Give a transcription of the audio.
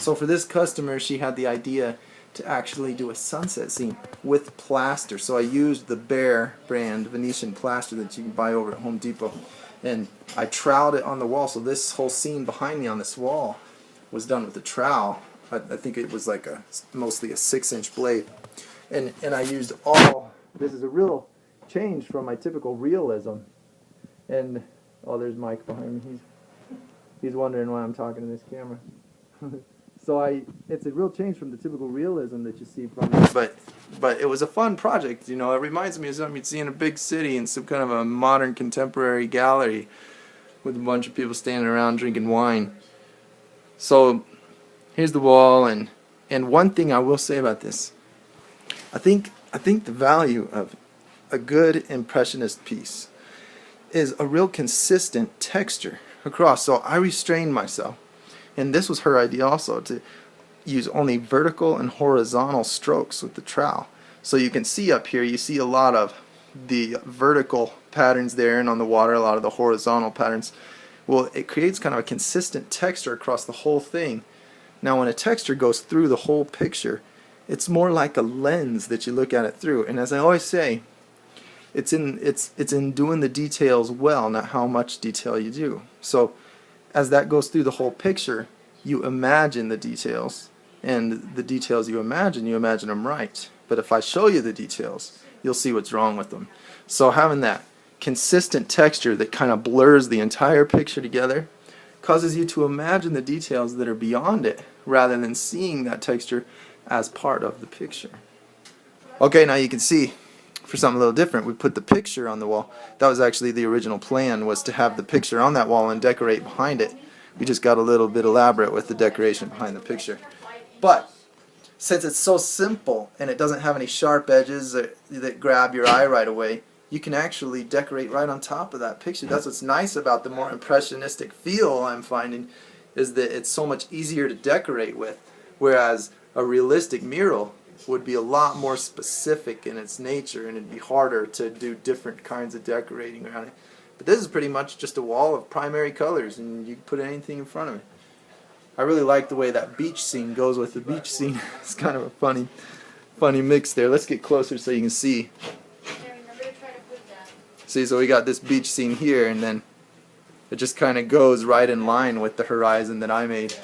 So for this customer, she had the idea to actually do a sunset scene with plaster. So I used the Bear brand Venetian plaster that you can buy over at Home Depot, and I troweled it on the wall. So this whole scene behind me on this wall was done with a trowel. I think it was like mostly a 6-inch blade, and I used all. This is a real change from my typical realism. And oh, there's Mike behind me. He's wondering why I'm talking to this camera. So it's a real change from the typical realism that you see from me. But it was a fun project, you know. It reminds me of something you'd see in a big city in some kind of a modern contemporary gallery with a bunch of people standing around drinking wine. So here's the wall, and one thing I will say about this, I think the value of a good impressionist piece is a real consistent texture across. So I restrained myself, and this was her idea also, to use only vertical and horizontal strokes with the trowel. So you can see up here, you see a lot of the vertical patterns there, and on the water a lot of the horizontal patterns. Well, it creates kind of a consistent texture across the whole thing. Now when a texture goes through the whole picture, it's more like a lens that you look at it through. And as I always say, it's in doing the details well, not how much detail you do. So as that goes through the whole picture, you imagine the details, and the details you imagine them right. But if I show you the details, you'll see what's wrong with them. So having that consistent texture that kind of blurs the entire picture together causes you to imagine the details that are beyond it, rather than seeing that texture as part of the picture. Okay, now you can see, for something a little different, we put the picture on the wall. That was actually the original plan, was to have the picture on that wall and decorate behind it. We just got a little bit elaborate with the decoration behind the picture. But since it's so simple and it doesn't have any sharp edges that grab your eye right away, you can actually decorate right on top of that picture. That's what's nice about the more impressionistic feel I'm finding, is that it's so much easier to decorate with, whereas a realistic mural would be a lot more specific in its nature, and it'd be harder to do different kinds of decorating around it. But this is pretty much just a wall of primary colors, and you can put anything in front of it. I really like the way that beach scene goes with the beach scene. It's kind of a funny mix there. Let's get closer so you can see. See, so we got this beach scene here, and then it just kind of goes right in line with the horizon that I made.